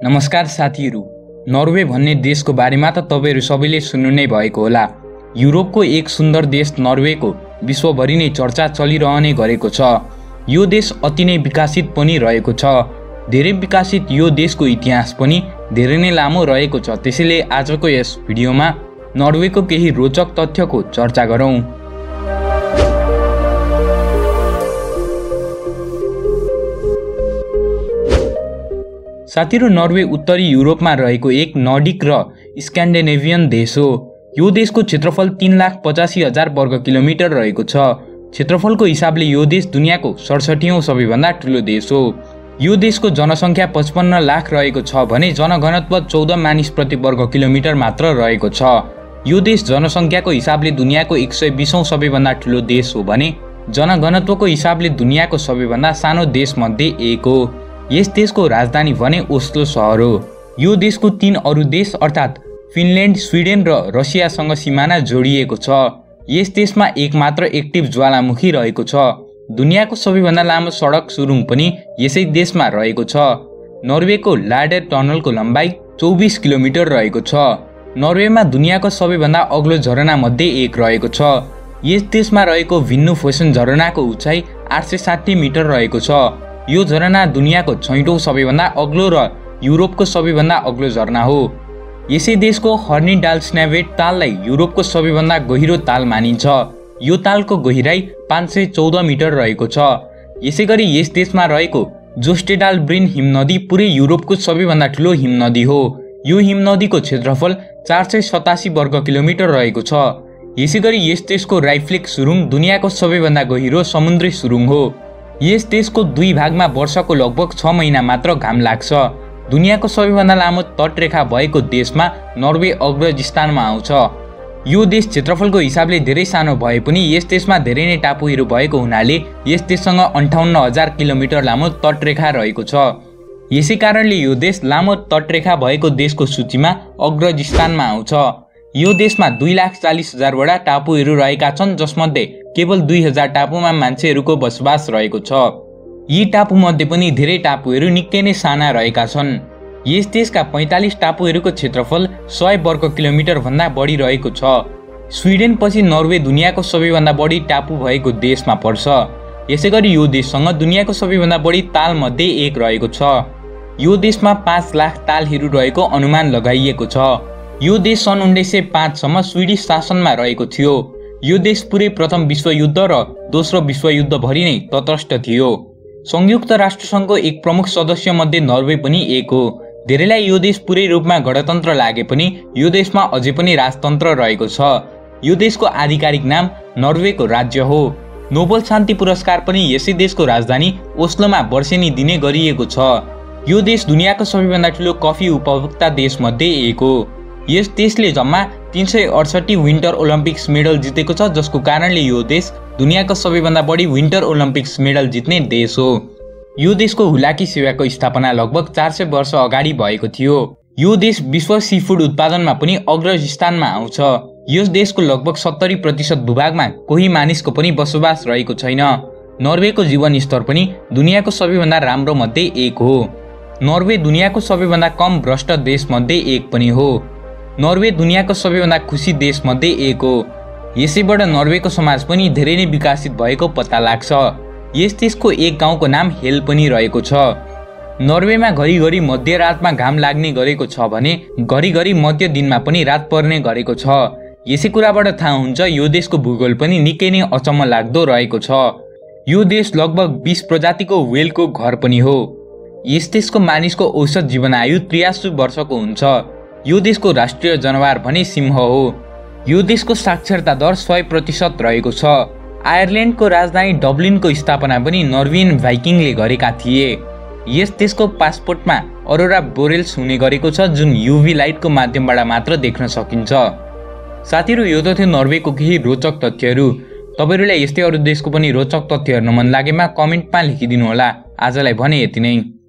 नमस्कार साथीहरु, नर्वे भन्ने देशको बारेमा त तपाईहरु सबैले सुन्नु नै भएको होला। युरोपको एक सुन्दर देश नर्वेको विश्वभरि नै चर्चा चलिरहने गरेको छ। यो देश अति नै विकसित पनि रहेको छ। धेरै विकसित यो देशको इतिहास पनि धेरै नै लामो रहेको छ। त्यसैले आजको यस भिडियोमा नर्वेको केही रोचक तथ्यको चर्चा गरौँ। साथीहरु, नर्वे उत्तरी युरोपमा रहेको एक नर्डिक र स्क्यान्डिनेभियन देश हो। यो देशको क्षेत्रफल 3,85,000 वर्ग किलोमिटर रहेको छ। क्षेत्रफलको हिसाबले यो देश दुनियाँको 67औं सबैभन्दा ठूलो देश हो। यो देशको जनसङ्ख्या 55 लाख रहेको छ भने जनघनत्व 14 मानिस प्रति वर्ग किलोमिटर मात्र रहेको छ। यो देश जनसङ्ख्याको हिसाबले दुनियाँको 120औं सबैभन्दा ठूलो देश हो भने जनघनत्वको हिसाबले दुनियाँको सबैभन्दा सानो देश मध्ये एक हो। यस देशको राजधानी भने ओस्लो शहर हो। यो देशको 3 अरु देश अर्थात् फिनल्यान्ड, स्विडेन र रसियासँग सिमाना जोडिएको छ। यस देशमा एक मात्र एक्टिभ ज्वालामुखी रहेको छ। दुनियाँको सबैभन्दा लामो सडक सुरुङ पनि यसै देशमा रहेको छ। नर्वेको लाडर टनलको लम्बाइ 24 किलोमिटर रहेको छ। नर्वेमा दुनियाँको सबैभन्दा अग्लो झरना मध्ये एक रहेको छ। यस देशमा रहेको भिन्नुफोसेन झरनाको उचाइ 860 मिटर रहेको छ। यो झरना दुनियाँको 6औं सबैभन्दा अग्लो र युरोपको सबैभन्दा अग्लो झरना हो। यसै देशको हर्निडालस्न्याभेट ताललाई युरोपको सबैभन्दा गहिरो ताल मानिन्छ। यो तालको गहिराई 514 मिटर रहेको छ। यसैगरी यस देशमा रहेको जोस्टेडाल ब्रिन हिमनदी पुरै युरोपको सबैभन्दा ठूलो हिमनदी हो। यो हिमनदीको क्षेत्रफल 487 वर्ग किलोमिटर रहेको छ। यसैगरी यस देशको राइफ्लेक सुरुङ दुनियाँको सबैभन्दा गहिरो समुद्री सुरुङ हो। यस देशको 2 भागमा वर्षको लगभग 6 महिना मात्र घाम लाग्छ। दुनियाँको सबैभन्दा लामो तटरेखा भएको देशमा नर्वे अग्रज स्थानमा आउँछ। यो देश क्षेत्रफलको हिसाबले धेरै सानो भए पनि यस देशमा धेरै नै टापुहरू भएको हुनाले यस देशसँग 58,000 किलोमिटर लामो तटरेखा रहेको छ। यसै कारणले यो देश लामो तटरेखा भएको देशको सूचीमा अग्रज स्थानमा आउँछ। यो देशमा 2,40,000 वटा टापुहरू रहेका छन्, जसमध्ये केवल 2,000 टापुमा मान्छेहरूको बसोबास रहेको छ। यी टापुमध्ये पनि धेरै टापुहरू निकै नै साना रहेका छन्। यस देशका 45 टापुहरूको क्षेत्रफल 100 वर्ग किलोमिटर भन्दा बढी रहेको छ। स्विडेन पछि नर्वे दुनियाँको सबैभन्दा बढी टापु भएको देशमा पर्छ। यसैगरी यो देशसँग दुनियाँको सबैभन्दा बढी ताल मध्ये एक रहेको छ। यो देशमा 5 लाख तालहरू रहेको अनुमान लगाइएको छ। यो देश सन् 1905 सम्म स्विडिश शासनमा रहेको थियो। यो देश पुरै प्रथम विश्वयुद्ध र दोस्रो विश्वयुद्ध भरि नै तटस्थ थियो। संयुक्त राष्ट्रसङ्घको एक प्रमुख सदस्य मध्ये नर्वे पनि एक हो। धेरैलाई यो देश पुरै रूपमा गणतन्त्र लागे पनि यो देशमा अझै पनि राजतन्त्र रहेको छ। यो देशको आधिकारिक नाम नर्वेको राज्य हो। नोबेल शान्ति पुरस्कार पनि यसै देशको राजधानी ओस्लोमा वर्षेनी दिने गरिएको छ। यो देश दुनियाँको सबैभन्दा ठूलो कफी उपभोक्ता देश मध्ये एक हो। यस देशले जम्मा 368 विन्टर ओलम्पिक्स मेडल जितेको छ, जसको कारणले यो देश दुनियाँको सबैभन्दा बढी विन्टर ओलम्पिक्स मेडल जित्ने देश हो। यो देशको हुलाकी सेवाको स्थापना लगभग 400 वर्ष अगाडि भएको थियो। यो देश विश्व सीफुड उत्पादनमा पनि अग्रज स्थानमा आउँछ। यस देशको लगभग 70% भूभागमा कोही मानिसको पनि बसोबास रहेको छैन। नर्वेको जीवनस्तर पनि दुनियाँको सबैभन्दा राम्रो मध्ये एक हो। नर्वे दुनियाँको सबैभन्दा कम भ्रष्ट देश मध्ये एक पनि हो। नर्वे दुनियाँको सबैभन्दा खुसी देश मध्ये एक हो। यसैबाट नर्वेको समाज पनि धेरै नै विकसित भएको पत्ता लाग्छ। यस देशको एक गाउँको नाम हेल पनि रहेको छ। नर्वेमा घरिघरि मध्यरातमा घाम लाग्ने गरेको छ भने घरिघरि मध्य दिनमा पनि रात पर्ने गरेको छ। यसै कुराबाट थाहा हुन्छ यो देशको भूगोल पनि निकै नै अचम्म लाग्दो रहेको छ। यो देश लगभग 20 प्रजातिको व्हेलको घर पनि हो। यस देशको मानिसको औसत जीवनायु 83 वर्षको हुन्छ। यो देशको राष्ट्रिय जनावर भने सिंह हो। यो देशको साक्षरता दर 100% रहेको छ। आयरल्यान्डको राजधानी डब्लिनको स्थापना पनि नर्वेन भाइकिङले गरेका थिए। यस देशको पासपोर्टमा अरोरा बोरेल्स हुने गरेको छ, जुन युभी लाइटको माध्यमबाट मात्र देख्न सकिन्छ। साथीहरु, यो त थियो नर्वेको केही रोचक तथ्यहरू। तपाईहरुलाई यस्तै अरु देशको पनि रोचक तथ्य हेर्न मन लागेमा कमेन्टमा लेखिदिनु होला। आजलाई भने यति नै।